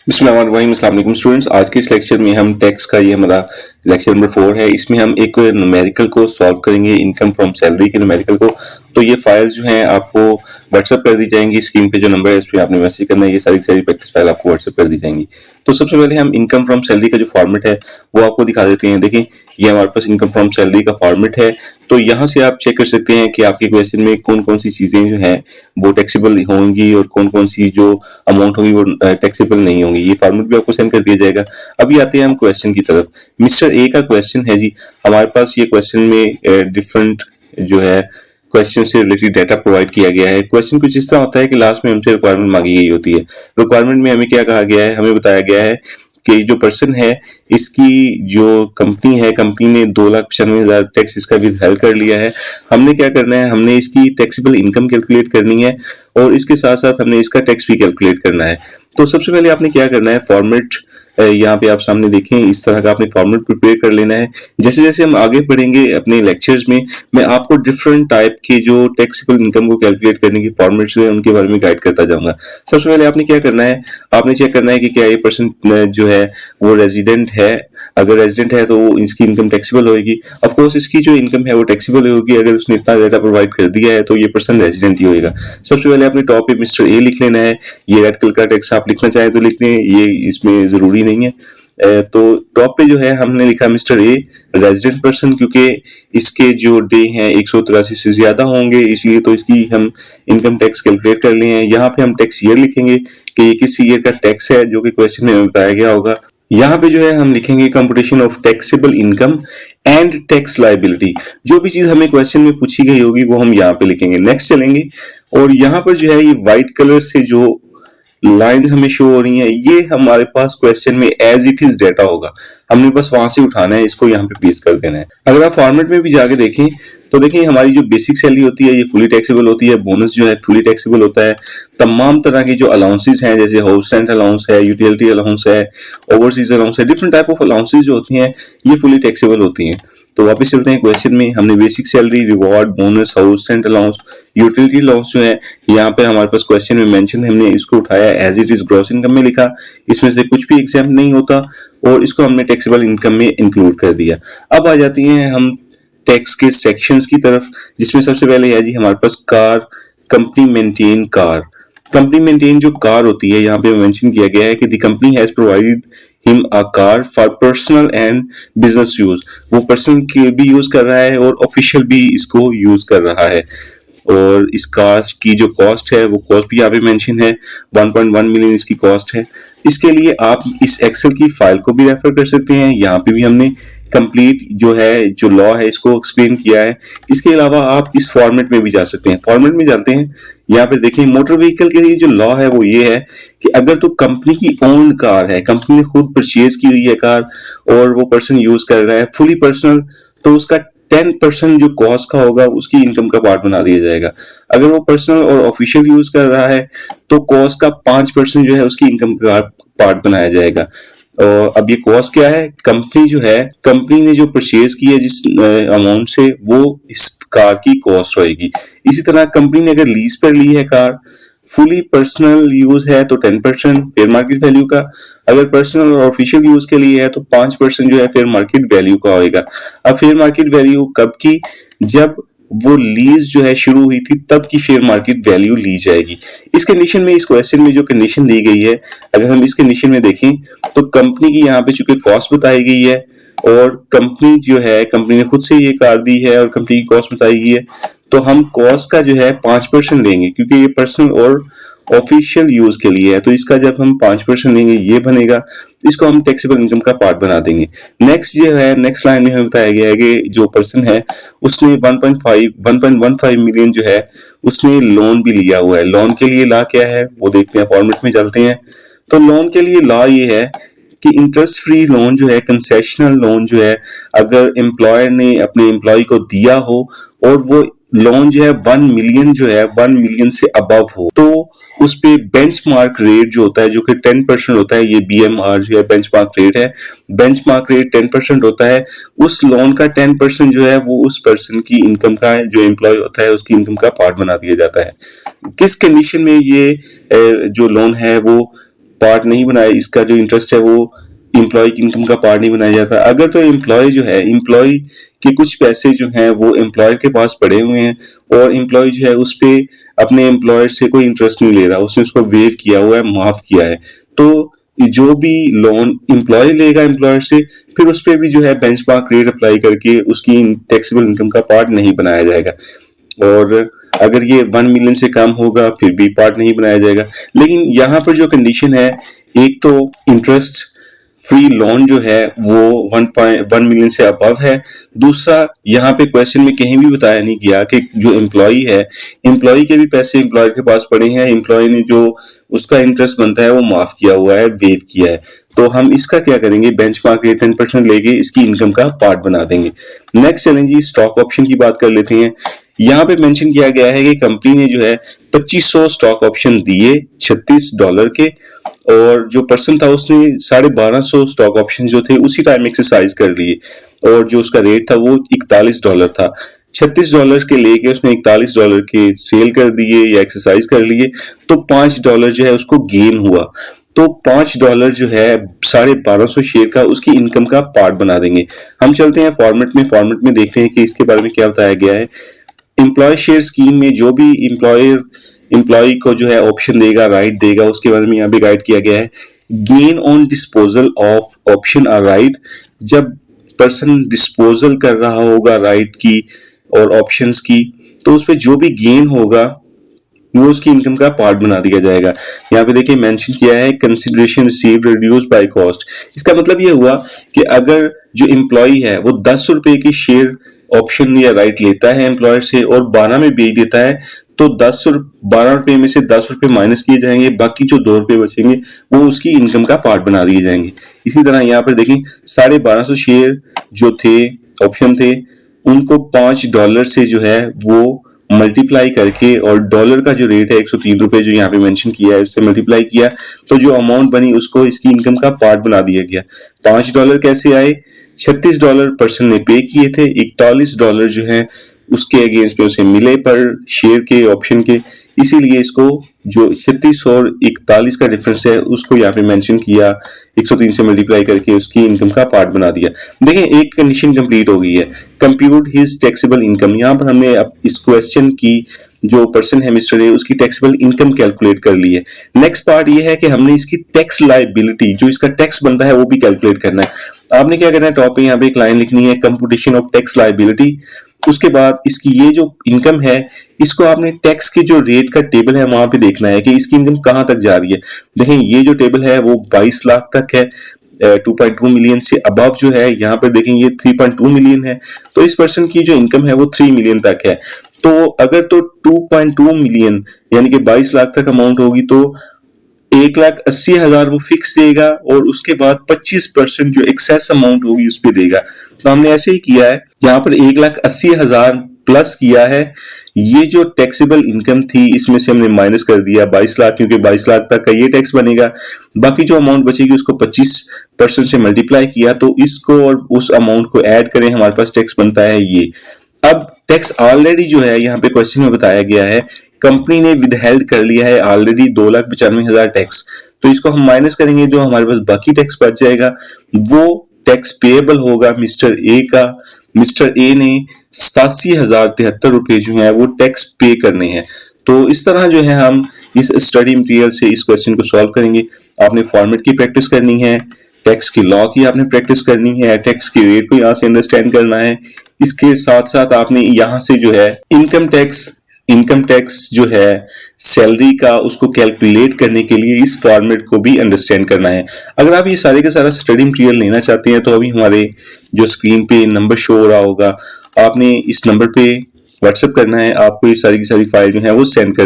बिस्मिल्लाहिर्रहमानिर्रहीम, अस्सलाम वालेकुम स्टूडेंट्स। आज के इस लेक्चर में हम टैक्स का ये हमारा लेक्चर नंबर 4 है। इसमें हम एक न्यूमेरिकल को सॉल्व करेंगे, इनकम फ्रॉम सैलरी के न्यूमेरिकल को। तो ये फाइल्स जो हैं आपको व्हाट्सएप कर दी जाएंगी। स्क्रीन पे जो नंबर है इस पर आपने मैसेज करना है, ये सारी सारी प्रैक्टिस फाइल आपको व्हाट्सएप कर दी जाएंगी। तो सबसे पहले हम इनकम फ्रॉम सैलरी का जो फॉर्मेट है वो आपको दिखा देते हैं। देखें, ये हमारे पास इनकम फ्रॉम सैलरी का फॉर्मेट है। तो यहाँ से आप चेक कर सकते हैं कि आपके क्वेश्चन में कौन कौन सी चीजें जो हैं वो टैक्सेबल होंगी और कौन कौन सी जो अमाउंट होगी वो टैक्सेबल नहीं होंगी। ये फॉर्मेट भी आपको सेंड कर दिया जाएगा। अभी आते हैं हम क्वेश्चन की तरफ। मिस्टर ए का क्वेश्चन है जी, हमारे पास ये क्वेश्चन में डिफरेंट जो है क्वेश्चन से रिलेटेड डाटा प्रोवाइड किया गया है। क्वेश्चन कुछ इस तरह होता है कि लास्ट में हमसे रिक्वायरमेंट मांगी गई होती है। रिक्वायरमेंट में हमें क्या कहा गया है, हमें बताया गया है कि जो पर्सन है इसकी जो कंपनी है, कंपनी ने 2,95,000 टैक्स इसका भी हल कर लिया है। हमने क्या करना है, हमने इसकी टैक्सेबल इनकम कैलकुलेट करनी है और इसके साथ साथ हमने इसका टैक्स भी कैलकुलेट करना है। तो सबसे पहले आपने क्या करना है, फॉर्मेट यहाँ पे आप सामने देखें, इस तरह का आपने फॉर्मेट प्रिपेयर कर लेना है। जैसे जैसे हम आगे बढ़ेंगे अपने लेक्चर्स में, मैं आपको डिफरेंट टाइप के जो टैक्सेबल इनकम को कैलकुलेट करने की फॉर्मेट्स हैं उनके बारे में गाइड करता जाऊंगा। सबसे पहले आपने क्या करना है, आपने चेक करना है कि क्या ये पर्सन जो है वो रेजिडेंट है। अगर रेजिडेंट है तो इसकी इनकम टैक्सेबल होगी। ऑफ कोर्स इसकी जो इनकम है वो टैक्सेबल होगी। अगर उसने इतना डाटा प्रोवाइड कर दिया है तो ये पर्सन रेजिडेंट ही होगा। सबसे पहले आपने टॉप पे मिस्टर ए लिख लेना है। ये रेड कलर का टेक्स्ट आप लिखना चाहें तो लिख लें, ये इसमें जरूरी नहीं है। तो टॉप पे जो है हमने लिखा मिस्टर ए रेजिडेंट पर्सन, क्योंकि इसके जो डे हैं 183 से ज्यादा होंगे, इसलिए तो इसकी हम इनकम टैक्स कैलकुलेट कर लिए हैं। यहाँ पे हम टैक्स ईयर लिखेंगे कि ये किस ईयर का टैक्स है, जो कि क्वेश्चन में बताया गया होगा। यहाँ पे जो है हम लिखेंगे computation of taxable income and tax liability. जो भी चीज हमें क्वेश्चन में पूछी गई होगी वो हम यहाँ पे लिखेंगे। नेक्स्ट चलेंगे और यहाँ पर जो है ये व्हाइट कलर से जो लाइन हमें शो हो रही है, ये हमारे पास क्वेश्चन में एज इट इज डाटा होगा। हमने बस वहां से उठाना है, इसको यहाँ पे पेस्ट कर देना है। अगर आप फॉर्मेट में भी जाके देखें तो देखिए हमारी जो बेसिक सैलरी होती है ये फुली टैक्सेबल होती है। बोनस जो है फुली टैक्सेबल होता है। तमाम तरह की जो अलाउंसेस हैं, जैसे हाउस रेंट अलाउंस है, यूटिलिटी अलाउंस है, ओवरसीज अलाउंस है, डिफरेंट टाइप ऑफ अलाउंसेस जो होती हैं ये फुली टैक्सेबल होती हैं। तो वापस चलते हैं क्वेश्चन में। हमने basic salary, reward, bonus, house rent allowance, utility allowance जो है यहाँ पे हमारे पास क्वेश्चन में मेंशन है, हमने इसको उठाया as it is gross income में लिखा। इसमें से कुछ भी एग्जाम नहीं होता और इसको हमने टैक्सेबल इनकम में इंक्लूड कर दिया। अब आ जाती हैं हम टैक्स के सेक्शंस की तरफ, जिसमें सबसे पहले है जी हमारे पास car, company maintain car. Company maintain जो कार होती है, यहाँ पे मेंशन किया गया है कि the company has provided him a car for personal and business use. वो पर्सनल के भी यूज कर रहा है और ऑफिशियल भी इसको यूज कर रहा है। और इस कार की जो कॉस्ट है वो कॉस्ट भी यहाँ पे मेंशन है, 1.1 मिलियन इसकी कॉस्ट है। इसके लिए आप इस एक्सेल की फाइल को भी रेफर कर सकते हैं। यहाँ पे भी हमने कंप्लीट जो है जो लॉ है इसको एक्सप्लेन किया है। इसके अलावा आप इस फॉर्मेट में भी जा सकते हैं। फॉर्मेट में जाते हैं, यहाँ पे देखें मोटर व्हीकल के लिए जो लॉ है वो ये है कि अगर तो कंपनी की ओन कार है, कंपनी ने खुद परचेज की हुई है कार और वो पर्सन यूज कर रहा है फुली पर्सनल, तो उसका 10% जो कॉस्ट का होगा उसकी इनकम का पार्ट बना दिया जाएगा। अगर वो पर्सनल और ऑफिशियल यूज कर रहा है तो कॉस्ट का 5% जो है उसकी इनकम का पार्ट बनाया जाएगा। और अब ये कॉस्ट क्या है, कंपनी जो है, कंपनी ने जो परचेज की है जिस अमाउंट से, वो इस कार की कॉस्ट होगी। इसी तरह कंपनी ने अगर लीज पर ली है कार, फुली पर्सनल यूज है तो 10% फेयर मार्केट वैल्यू का, अगर पर्सनल और ऑफिशियल यूज के लिए है तो 5% जो है फेयर मार्केट वैल्यू का होएगा। अब फेयर मार्केट वैल्यू कब की, जब वो लीज जो है शुरू हुई थी तब की फेयर मार्केट वैल्यू ली जाएगी। इस कंडीशन में, इस क्वेश्चन में जो कंडीशन दी गई है, अगर हम इस कंडीशन में देखें तो कंपनी की यहाँ पे चूंकि कॉस्ट बताई गई है और कंपनी जो है, कंपनी ने खुद से ये कार दी है और कंपनी की कॉस्ट बताई गई है, तो हम कॉस्ट का जो है 5% लेंगे क्योंकि ये पर्सनल और ऑफिशियल यूज के लिए है। तो इसका जब हम 5% लेंगे ये बनेगा, इसको हम टैक्सेबल इनकम का पार्ट बना देंगे। नेक्स्ट जो है, नेक्स्ट लाइन में हमें बताया गया है कि जो पर्सन है उसने 1.15 मिलियन जो है उसने लोन भी लिया हुआ है। लोन के लिए लॉ क्या है वो देखते हैं, फॉर्मेट में चलते हैं। तो लोन के लिए लॉ ये है कि इंटरेस्ट फ्री लोन जो है, कंसेशनल लोन जो है, अगर एम्प्लॉयर ने अपने एम्प्लॉय को दिया हो और वो लोन जो है 1 मिलियन जो है 1 मिलियन से अबव हो, तो उस पे बेंचमार्क रेट जो होता है जो कि 10% होता है, ये बीएमआर जो है बेंचमार्क रेट है, बेंचमार्क रेट 10% होता है। उस लोन का 10% जो है वो उस पर्सन की इनकम का, जो एम्प्लॉय होता है उसकी इनकम का पार्ट बना दिया जाता है। किस कंडीशन में ये जो लोन है वो पार्ट नहीं बनाया, इसका जो इंटरेस्ट है वो एम्प्लॉय की इनकम का पार्ट नहीं बनाया जाता। अगर तो एम्प्लॉय जो है, एम्प्लॉय के कुछ पैसे जो हैं वो एम्प्लॉयर के पास पड़े हुए हैं और एम्प्लॉय जो है उस पे अपने एम्प्लॉयर से कोई इंटरेस्ट नहीं ले रहा, उसने उसको वेव किया हुआ है, माफ किया है, तो जो भी लोन एम्प्लॉय लेगा एम्प्लॉयर से, फिर उस पर भी जो है बेंचमार्क रेट अप्लाई करके उसकी टैक्सेबल इनकम का पार्ट नहीं बनाया जाएगा। और अगर ये 1 मिलियन से कम होगा फिर भी पार्ट नहीं बनाया जाएगा। लेकिन यहाँ पर जो कंडीशन है, एक तो इंटरेस्ट फ्री लोन जो है वो 1 मिलियन से अबव है। दूसरा, यहाँ पे क्वेश्चन में कहीं भी बताया नहीं गया कि जो एम्प्लॉय है, एम्प्लॉय के भी पैसे एम्प्लॉयर के पास पड़े हैं, एम्प्लॉय ने जो उसका इंटरेस्ट बनता है वो माफ किया हुआ है, वेव किया है। तो हम इसका क्या करेंगे, बेंचमार्क रेट 10% लेके इसकी इनकम का पार्ट बना देंगे। नेक्स्ट चलें जी, स्टॉक ऑप्शन की बात कर लेते हैं। यहाँ पे मेंशन किया गया है कि कंपनी ने जो है 2500 स्टॉक ऑप्शन दिए $36 के, और जो पर्सन था उसने 1250 स्टॉक ऑप्शन जो थे उसी टाइम एक्सरसाइज कर लिए, और जो उसका रेट था वो $41 था। $36 के लेके उसने $41 के सेल कर दिए या एक्सरसाइज कर लिए, तो $5 जो है उसको गेन हुआ। तो $5 जो है 1250 शेयर का उसकी इनकम का पार्ट बना देंगे। हम चलते हैं फॉर्मेट में देखते हैं कि इसके बारे में क्या बताया गया है। एम्प्लॉय शेयर स्कीम में जो भी एम्प्लॉय को जो है ऑप्शन देगा, राइट देगा, उसके बारे में यहाँ पे गाइड किया गया है। Gain on disposal of option are right, जब पर्सन डिस्पोजल कर रहा होगा राइट की और ऑप्शंस की, तो उस पर जो भी गेन होगा वो उसकी इनकम का पार्ट बना दिया जाएगा। यहाँ पे देखिए मेंशन किया है consideration received reduced by cost. इसका मतलब ये हुआ कि अगर जो एम्प्लॉय है वो 10 रुपए की शेयर ऑप्शन या राइट लेता है एम्प्लॉयर से और 12 में बेच देता है, तो 12 रुपए में से 10 रुपए माइनस किए जाएंगे, बाकी जो 2 रुपए बचेंगे वो उसकी इनकम का पार्ट बना दिए जाएंगे। इसी तरह यहाँ पर देखें 1250 शेयर जो थे ऑप्शन थे, उनको $5 से जो है वो मल्टीप्लाई करके, और डॉलर का जो रेट है 103 रुपए जो यहाँ पे मेंशन किया है उससे मल्टीप्लाई किया, तो जो अमाउंट बनी उसको इसकी इनकम का पार्ट बना दिया गया। $5 कैसे आए, $36 पर्सन ने पे किए थे, $41 जो है उसके अगेंस्ट में उसे मिले पर शेयर के ऑप्शन के, इसीलिए इसको जो 36 और 41 का डिफरेंस है उसको यहाँ पे मेंशन किया, 103 से मल्टीप्लाई करके उसकी इनकम का पार्ट बना दिया। देखें एक कंडीशन कंप्लीट हो गई है, कंप्यूट हिज टैक्सेबल इनकम। यहाँ पर हमने अब इस क्वेश्चन की जो पर्सन है मिस्टर ए, उसकी टैक्सेबल इनकम कैलकुलेट कर ली है। नेक्स्ट पार्ट ये है कि हमने इसकी टैक्स लायबिलिटी, जो इसका टैक्स बनता है वो भी कैलकुलेट करना है। आपने क्या करना है, टॉप पे यहाँ पे एक लाइन लिखनी है, कंप्यूटेशन ऑफ टैक्स लायबिलिटी। उसके बाद इसकी ये जो इनकम है इसको आपने टैक्स के जो रेट का टेबल है वहां पे देखना है कि इसकी इनकम कहां तक जा रही है। देखें ये जो टेबल है वो 22 लाख तक है, 2.2 मिलियन से अबव जो है, यहाँ पर देखें ये 3.2 मिलियन है, तो इस पर्सन की जो इनकम है वो 3 मिलियन तक है। तो अगर तो 2.2 मिलियन यानी कि 22 लाख तक अमाउंट होगी तो 1,80,000 वो फिक्स देगा, और उसके बाद 25% जो एक्सेस अमाउंट होगी उस पर देगा। तो हमने ऐसे ही किया है, यहाँ पर 1,80,000 प्लस किया है, ये जो टैक्सेबल इनकम थी इसमें से हमने माइनस कर दिया 22 लाख, क्योंकि 22 लाख तक का ये टैक्स बनेगा। बाकी जो अमाउंट बचेगी उसको 25% से मल्टीप्लाई किया, तो इसको और उस अमाउंट को ऐड करें, हमारे पास टैक्स बनता है ये। अब टैक्स ऑलरेडी जो है यहाँ पे क्वेश्चन में बताया गया है, कंपनी ने विदहेल्ड कर लिया है ऑलरेडी 2,95,000 टैक्स, तो इसको हम माइनस करेंगे, जो हमारे पास बाकी टैक्स बच जाएगा वो टैक्स पेएबल होगा मिस्टर ए का। मिस्टर ए ने 87,073 रुपए जो है वो टैक्स पे करने हैं। तो इस तरह जो है हम इस स्टडी मटेरियल से इस क्वेश्चन को सॉल्व करेंगे। आपने फॉर्मेट की प्रैक्टिस करनी है, टैक्स की लॉ की आपने प्रैक्टिस करनी है, टैक्स की रेट को यहाँ से अंडरस्टैंड करना है। इसके साथ साथ आपने यहाँ से जो है इनकम टैक्स जो है सैलरी का उसको कैलकुलेट करने के लिए इस फॉर्मेट को भी अंडरस्टैंड करना है। अगर आप ये सारे का सारा स्टडी मटेरियल लेना चाहते हैं तो अभी हमारे जो स्क्रीन पे नंबर शो हो रहा होगा, आपने इस नंबर पे व्हाट्सएप करना है, आपको ये सारी की सारी फाइल जो है वो सेंड कर